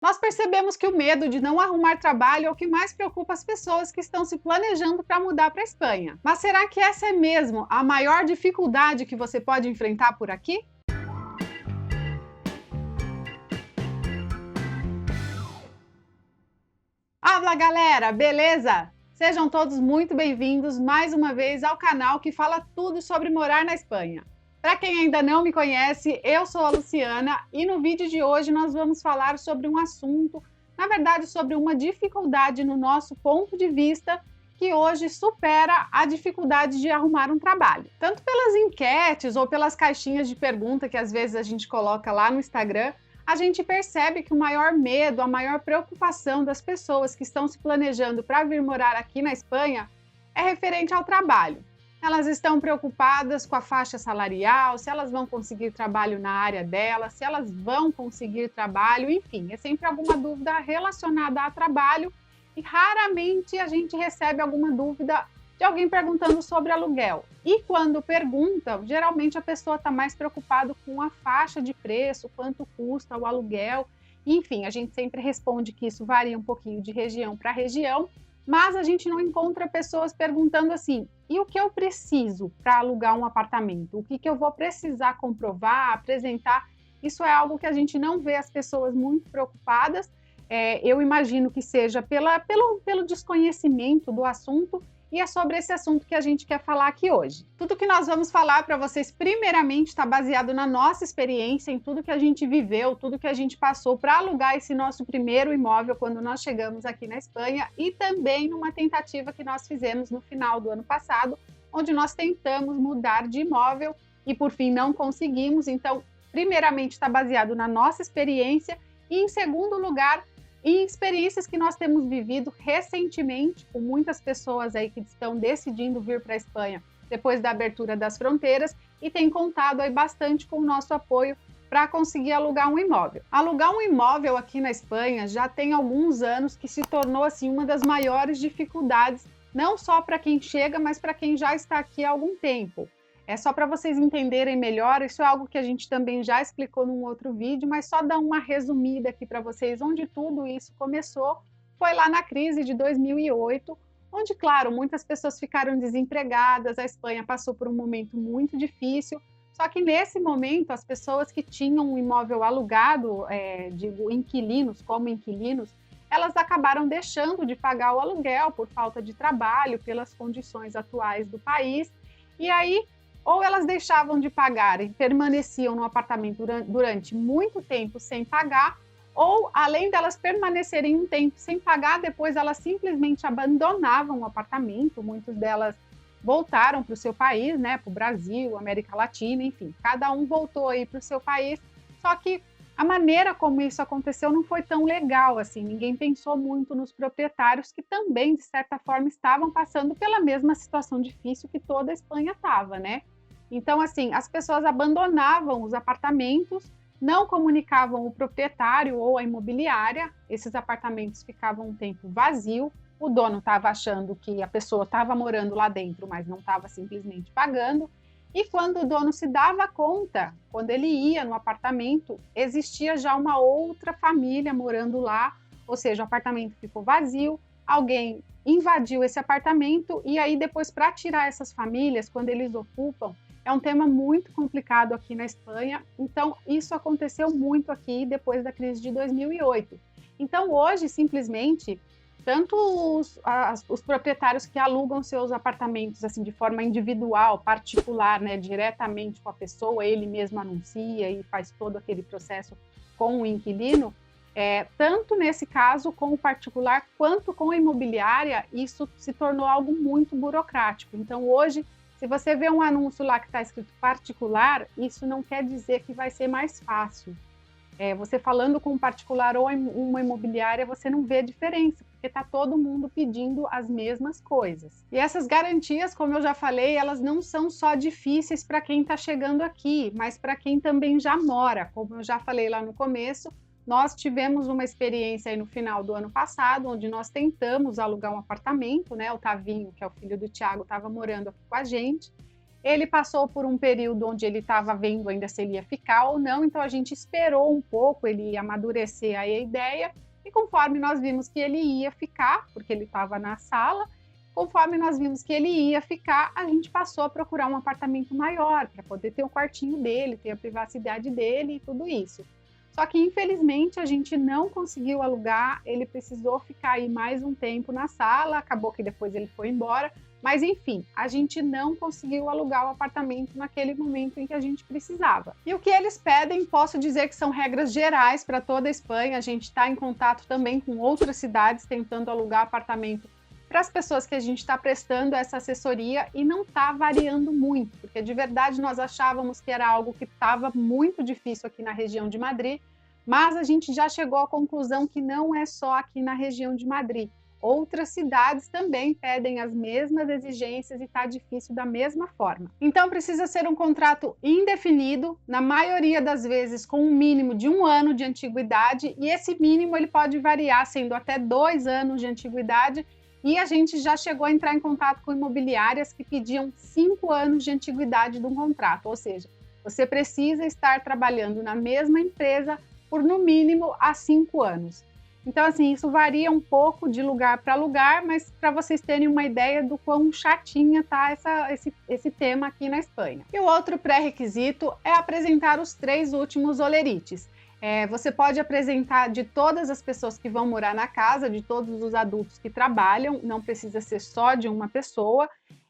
Nós percebemos que o medo de não arrumar trabalho é o que mais preocupa as pessoas que estão se planejando para mudar para a Espanha. Mas será que essa é mesmo a maior dificuldade que você pode enfrentar por aqui? Fala galera, beleza? Sejam todos muito bem-vindos mais uma vez ao canal que fala tudo sobre morar na Espanha. Para quem ainda não me conhece, eu sou a Luciana e no vídeo de hoje nós vamos falar sobre um assunto, na verdade sobre uma dificuldade no nosso ponto de vista que hoje supera a dificuldade de arrumar um trabalho. Tanto pelas enquetes ou pelas caixinhas de pergunta que às vezes a gente coloca lá no Instagram, a gente percebe que o maior medo, a maior preocupação das pessoas que estão se planejando para vir morar aqui na Espanha é referente ao trabalho. Elas estão preocupadas com a faixa salarial, se elas vão conseguir trabalho na área delas, se elas vão conseguir trabalho, enfim, é sempre alguma dúvida relacionada a trabalho e raramente a gente recebe alguma dúvida de alguém perguntando sobre aluguel. E quando pergunta, geralmente a pessoa está mais preocupada com a faixa de preço, quanto custa o aluguel. Enfim, a gente sempre responde que isso varia um pouquinho de região para região, mas a gente não encontra pessoas perguntando assim: e o que eu preciso para alugar um apartamento? O que eu vou precisar comprovar, apresentar? Isso é algo que a gente não vê as pessoas muito preocupadas. Eu imagino que seja pelo desconhecimento do assunto. E é sobre esse assunto que a gente quer falar aqui hoje. Tudo que nós vamos falar para vocês, primeiramente, está baseado na nossa experiência, em tudo que a gente viveu, tudo que a gente passou para alugar esse nosso primeiro imóvel quando nós chegamos aqui na Espanha e também numa tentativa que nós fizemos no final do ano passado, onde nós tentamos mudar de imóvel e por fim não conseguimos. Então, primeiramente, está baseado na nossa experiência e, em segundo lugar, e experiências que nós temos vivido recentemente com muitas pessoas aí que estão decidindo vir para a Espanha depois da abertura das fronteiras e tem contado aí bastante com o nosso apoio para conseguir alugar um imóvel. Alugar um imóvel aqui na Espanha já tem alguns anos que se tornou assim uma das maiores dificuldades, não só para quem chega, mas para quem já está aqui há algum tempo. É só para vocês entenderem melhor, isso é algo que a gente também já explicou num outro vídeo, mas só dar uma resumida aqui para vocês onde tudo isso começou. Foi lá na crise de 2008, onde, claro, muitas pessoas ficaram desempregadas, a Espanha passou por um momento muito difícil, só que nesse momento as pessoas que tinham um imóvel alugado, digo inquilinos, como inquilinos, elas acabaram deixando de pagar o aluguel por falta de trabalho, pelas condições atuais do país, e aí ou elas deixavam de pagar e permaneciam no apartamento durante muito tempo sem pagar, ou além delas permanecerem um tempo sem pagar, depois elas simplesmente abandonavam o apartamento, muitas delas voltaram para o seu país, né, para o Brasil, América Latina, enfim, cada um voltou aí para o seu país, só que a maneira como isso aconteceu não foi tão legal assim, ninguém pensou muito nos proprietários que também, de certa forma, estavam passando pela mesma situação difícil que toda a Espanha estava, né? Então, assim, as pessoas abandonavam os apartamentos, não comunicavam o proprietário ou a imobiliária, esses apartamentos ficavam um tempo vazio, o dono estava achando que a pessoa estava morando lá dentro, mas não estava simplesmente pagando, e quando o dono se dava conta, quando ele ia no apartamento, existia já uma outra família morando lá, ou seja, o apartamento ficou vazio, alguém invadiu esse apartamento e aí depois para tirar essas famílias, quando eles ocupam, é um tema muito complicado aqui na Espanha, então isso aconteceu muito aqui depois da crise de 2008. Então hoje, simplesmente, tanto os proprietários que alugam seus apartamentos assim de forma individual, particular, né, diretamente com a pessoa, ele mesmo anuncia e faz todo aquele processo com o inquilino, tanto nesse caso com o particular quanto com a imobiliária, isso se tornou algo muito burocrático. Então hoje, se você vê um anúncio lá que está escrito particular, isso não quer dizer que vai ser mais fácil. Você falando com um particular ou uma imobiliária, você não vê a diferença, porque está todo mundo pedindo as mesmas coisas. E essas garantias, como eu já falei, elas não são só difíceis para quem está chegando aqui, mas para quem também já mora. Como eu já falei lá no começo, nós tivemos uma experiência aí no final do ano passado, onde nós tentamos alugar um apartamento, né? O Tavinho, que é o filho do Thiago, estava morando aqui com a gente. Ele passou por um período onde ele estava vendo ainda se ele ia ficar ou não, então a gente esperou um pouco ele amadurecer aí a ideia, e conforme nós vimos que ele ia ficar, porque ele estava na sala, conforme nós vimos que ele ia ficar, a gente passou a procurar um apartamento maior, para poder ter o quartinho dele, ter a privacidade dele e tudo isso. Só que, infelizmente, a gente não conseguiu alugar, ele precisou ficar aí mais um tempo na sala, acabou que depois ele foi embora, mas enfim, a gente não conseguiu alugar o apartamento naquele momento em que a gente precisava. E o que eles pedem, posso dizer que são regras gerais para toda a Espanha, a gente está em contato também com outras cidades tentando alugar apartamento para as pessoas que a gente está prestando essa assessoria e não está variando muito, porque de verdade nós achávamos que era algo que estava muito difícil aqui na região de Madrid, mas a gente já chegou à conclusão que não é só aqui na região de Madrid. Outras cidades também pedem as mesmas exigências e está difícil da mesma forma. Então precisa ser um contrato indefinido, na maioria das vezes com um mínimo de 1 ano de antiguidade, e esse mínimo ele pode variar, sendo até 2 anos de antiguidade, e a gente já chegou a entrar em contato com imobiliárias que pediam 5 anos de antiguidade de um contrato, ou seja, você precisa estar trabalhando na mesma empresa por no mínimo há 5 anos. Então, assim, isso varia um pouco de lugar para lugar, mas para vocês terem uma ideia do quão chatinha tá esse tema aqui na Espanha. E o outro pré-requisito é apresentar os 3 últimos olerites. Você pode apresentar de todas as pessoas que vão morar na casa, de todos os adultos que trabalham, não precisa ser só de uma pessoa,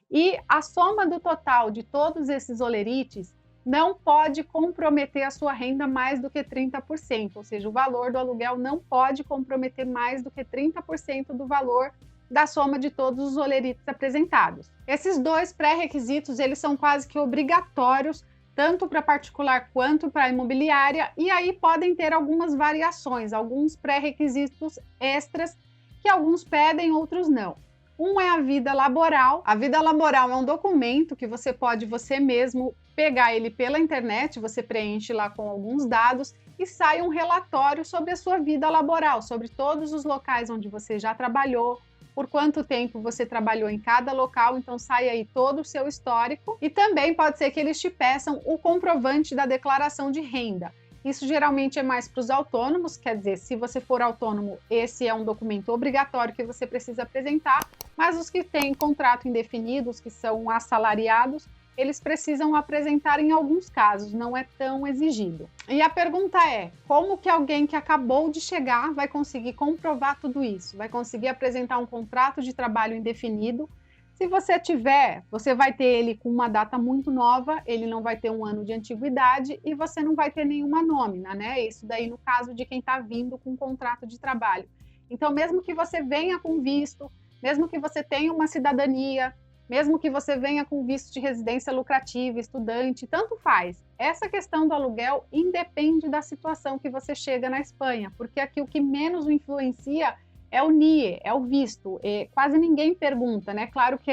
e a soma do total de todos esses olerites não pode comprometer a sua renda mais do que 30%, ou seja, o valor do aluguel não pode comprometer mais do que 30% do valor da soma de todos os olerites apresentados. Esses 2 pré-requisitos, eles são quase que obrigatórios, tanto para particular quanto para imobiliária, e aí podem ter algumas variações, alguns pré-requisitos extras que alguns pedem, outros não. Um é a vida laboral. A vida laboral é um documento que você pode você mesmo pegar ele pela internet, você preenche lá com alguns dados e sai um relatório sobre a sua vida laboral, sobre todos os locais onde você já trabalhou, por quanto tempo você trabalhou em cada local, então sai aí todo o seu histórico. E também pode ser que eles te peçam o comprovante da declaração de renda. Isso geralmente é mais para os autônomos, quer dizer, se você for autônomo, esse é um documento obrigatório que você precisa apresentar, mas os que têm contrato indefinido, os que são assalariados, eles precisam apresentar em alguns casos, não é tão exigido. E a pergunta é, como que alguém que acabou de chegar vai conseguir comprovar tudo isso? Vai conseguir apresentar um contrato de trabalho indefinido? Se você tiver, você vai ter ele com uma data muito nova, ele não vai ter 1 ano de antiguidade e você não vai ter nenhuma nómina, né? Isso daí no caso de quem está vindo com um contrato de trabalho. Então, mesmo que você venha com visto, mesmo que você tenha uma cidadania, mesmo que você venha com visto de residência lucrativa, estudante, tanto faz. Essa questão do aluguel independe da situação que você chega na Espanha, porque aqui o que menos o influencia é o NIE, é o visto. E quase ninguém pergunta, né? Claro que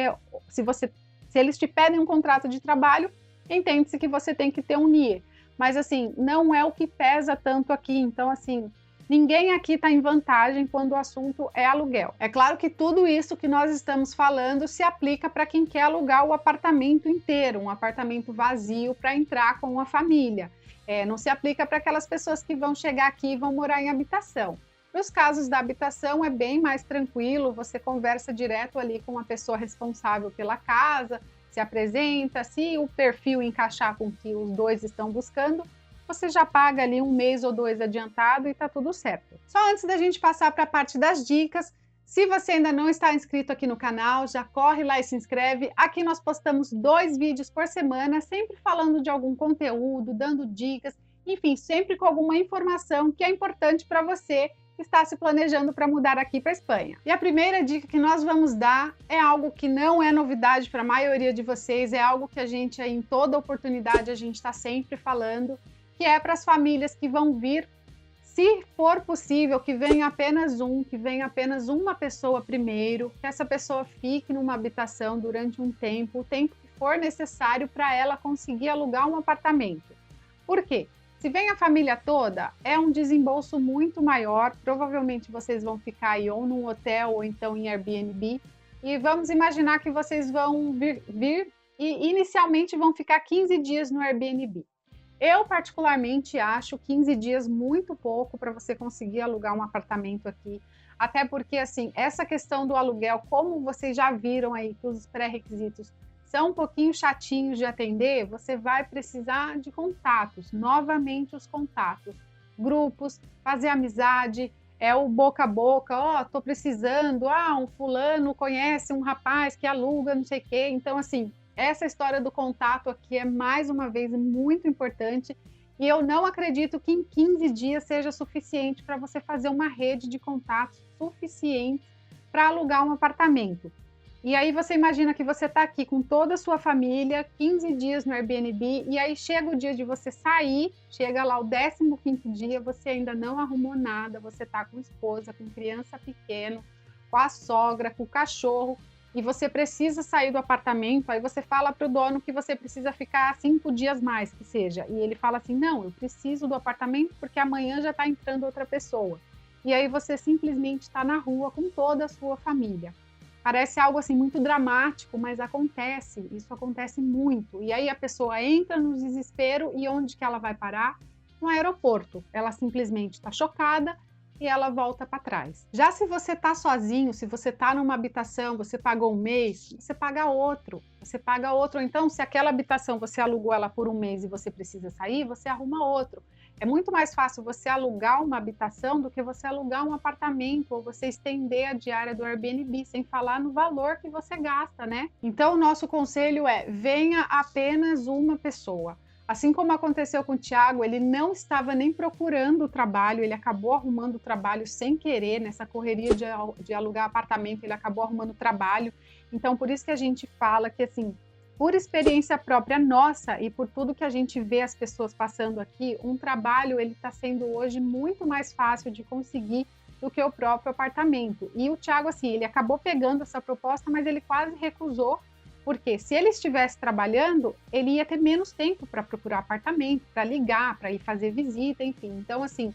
se eles te pedem um contrato de trabalho, entende-se que você tem que ter um NIE. Mas assim, não é o que pesa tanto aqui. Então, assim, ninguém aqui está em vantagem quando o assunto é aluguel. É claro que tudo isso que nós estamos falando se aplica para quem quer alugar o apartamento inteiro, um apartamento vazio para entrar com a família. Não se aplica para aquelas pessoas que vão chegar aqui e vão morar em habitação. Nos casos da habitação é bem mais tranquilo, você conversa direto ali com a pessoa responsável pela casa, se apresenta, se o perfil encaixar com o que os dois estão buscando, você já paga ali 1 mês ou 2 adiantado e tá tudo certo. Só antes da gente passar para a parte das dicas, se você ainda não está inscrito aqui no canal, já corre lá e se inscreve. Aqui nós postamos 2 vídeos por semana, sempre falando de algum conteúdo, dando dicas, enfim, sempre com alguma informação que é importante para você que está se planejando para mudar aqui para a Espanha. E a primeira dica que nós vamos dar é algo que não é novidade para a maioria de vocês, é algo que a gente, em toda oportunidade, a gente está sempre falando, que é para as famílias que vão vir, se for possível, que venha apenas uma pessoa primeiro, que essa pessoa fique numa habitação durante um tempo, o tempo que for necessário para ela conseguir alugar um apartamento. Por quê? Se vem a família toda, é um desembolso muito maior, provavelmente vocês vão ficar aí ou num hotel ou então em Airbnb, e vamos imaginar que vocês vão vir e inicialmente vão ficar 15 dias no Airbnb. Eu, particularmente, acho 15 dias muito pouco para você conseguir alugar um apartamento aqui. Até porque, assim, essa questão do aluguel, como vocês já viram aí que os pré-requisitos são um pouquinho chatinhos de atender, você vai precisar de contatos, novamente os contatos, grupos, fazer amizade, o boca a boca, ó, tô precisando, um fulano conhece um rapaz que aluga, não sei o quê. Então, assim, essa história do contato aqui é, mais uma vez, muito importante, e eu não acredito que em 15 dias seja suficiente para você fazer uma rede de contatos suficiente para alugar um apartamento. E aí você imagina que você está aqui com toda a sua família, 15 dias no Airbnb, e aí chega o dia de você sair, chega lá o 15º dia, você ainda não arrumou nada, você está com esposa, com criança pequena, com a sogra, com o cachorro, e você precisa sair do apartamento, aí você fala para o dono que você precisa ficar 5 dias mais, que seja. E ele fala assim, não, eu preciso do apartamento porque amanhã já está entrando outra pessoa. E aí você simplesmente está na rua com toda a sua família. Parece algo assim muito dramático, mas acontece, isso acontece muito. E aí a pessoa entra no desespero e onde que ela vai parar? No aeroporto. Ela simplesmente está chocada e ela volta para trás. Já se você está sozinho, se você está numa habitação, você pagou um mês, você paga outro. Você paga outro. Então, se aquela habitação você alugou ela por um mês e você precisa sair, você arruma outro. É muito mais fácil você alugar uma habitação do que você alugar um apartamento ou você estender a diária do Airbnb, sem falar no valor que você gasta, né? Então, o nosso conselho é: venha apenas uma pessoa. Assim como aconteceu com o Thiago, ele não estava nem procurando o trabalho, ele acabou arrumando o trabalho sem querer, nessa correria de alugar apartamento, ele acabou arrumando o trabalho. Então, por isso que a gente fala que, assim, por experiência própria nossa e por tudo que a gente vê as pessoas passando aqui, um trabalho ele está sendo hoje muito mais fácil de conseguir do que o próprio apartamento. E o Thiago, assim, ele acabou pegando essa proposta, mas ele quase recusou, porque se ele estivesse trabalhando, ele ia ter menos tempo para procurar apartamento, para ligar, para ir fazer visita, enfim. Então, assim,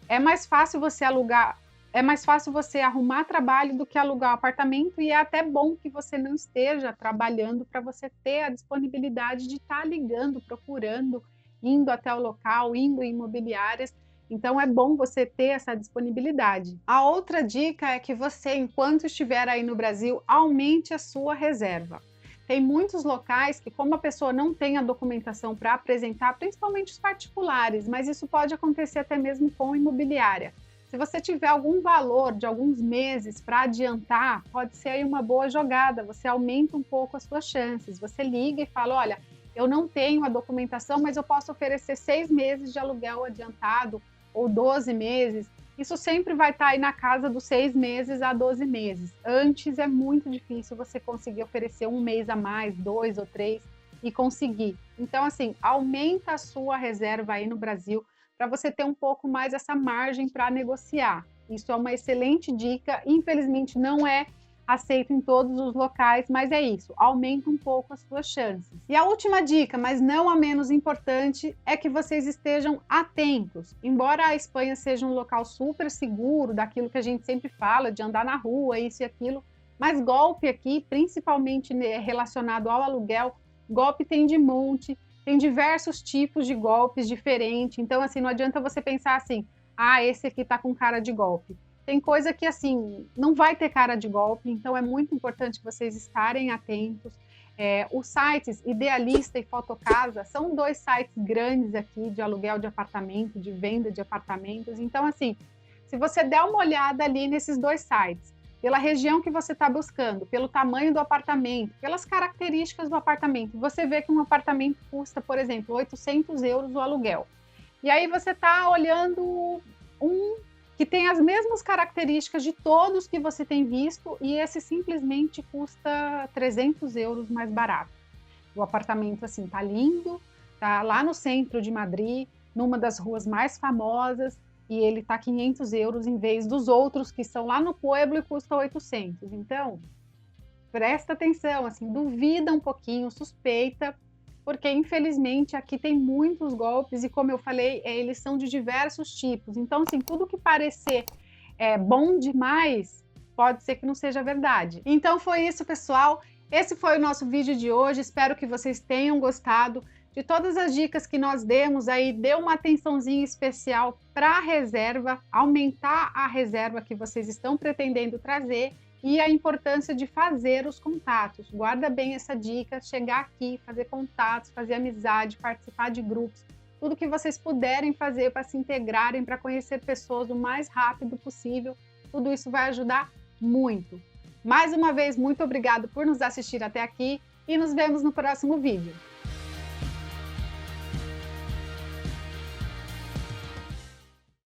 é mais fácil você alugar, é mais fácil você arrumar trabalho do que alugar um apartamento, e é até bom que você não esteja trabalhando para você ter a disponibilidade de estar ligando, procurando, indo até o local, indo em imobiliárias. Então é bom você ter essa disponibilidade. A outra dica é que você, enquanto estiver aí no Brasil, aumente a sua reserva. Tem muitos locais que, como a pessoa não tem a documentação para apresentar, principalmente os particulares, mas isso pode acontecer até mesmo com imobiliária. Se você tiver algum valor de alguns meses para adiantar, pode ser aí uma boa jogada, você aumenta um pouco as suas chances. Você liga e fala, olha, eu não tenho a documentação, mas eu posso oferecer 6 meses de aluguel adiantado ou 12 meses. Isso sempre vai estar aí na casa dos 6 meses a 12 meses. Antes é muito difícil você conseguir oferecer um mês a mais, 2 ou 3 e conseguir. Então, assim, aumenta a sua reserva aí no Brasil para você ter um pouco mais essa margem para negociar. Isso é uma excelente dica. Infelizmente, não é aceito em todos os locais, mas é isso, aumenta um pouco as suas chances. E a última dica, mas não a menos importante, é que vocês estejam atentos. Embora a Espanha seja um local super seguro, daquilo que a gente sempre fala, de andar na rua, isso e aquilo, mas golpe aqui, principalmente relacionado ao aluguel, golpe tem de monte, tem diversos tipos de golpes diferentes, então assim, não adianta você pensar assim, esse aqui tá com cara de golpe. Tem coisa que, assim, não vai ter cara de golpe, então é muito importante vocês estarem atentos. Os sites Idealista e Fotocasa são 2 sites grandes aqui de aluguel de apartamento, de venda de apartamentos. Então, assim, se você der uma olhada ali nesses 2 sites, pela região que você está buscando, pelo tamanho do apartamento, pelas características do apartamento, você vê que um apartamento custa, por exemplo, 800 euros o aluguel. E aí você está olhando que tem as mesmas características de todos que você tem visto, e esse simplesmente custa 300 euros mais barato. O apartamento, assim, tá lindo, tá lá no centro de Madrid, numa das ruas mais famosas, e ele tá 500 euros em vez dos outros que são lá no Pueblo e custam 800. Então, presta atenção, assim, duvida um pouquinho, suspeita, porque infelizmente aqui tem muitos golpes e, como eu falei, eles são de diversos tipos. Então, assim, tudo que parecer bom demais, pode ser que não seja verdade. Então foi isso, pessoal. Esse foi o nosso vídeo de hoje, espero que vocês tenham gostado. De todas as dicas que nós demos aí, dê uma atençãozinha especial para a reserva, aumentar a reserva que vocês estão pretendendo trazer e a importância de fazer os contatos. Guarda bem essa dica, chegar aqui, fazer contatos, fazer amizade, participar de grupos, tudo que vocês puderem fazer para se integrarem, para conhecer pessoas o mais rápido possível, tudo isso vai ajudar muito. Mais uma vez, muito obrigado por nos assistir até aqui e nos vemos no próximo vídeo.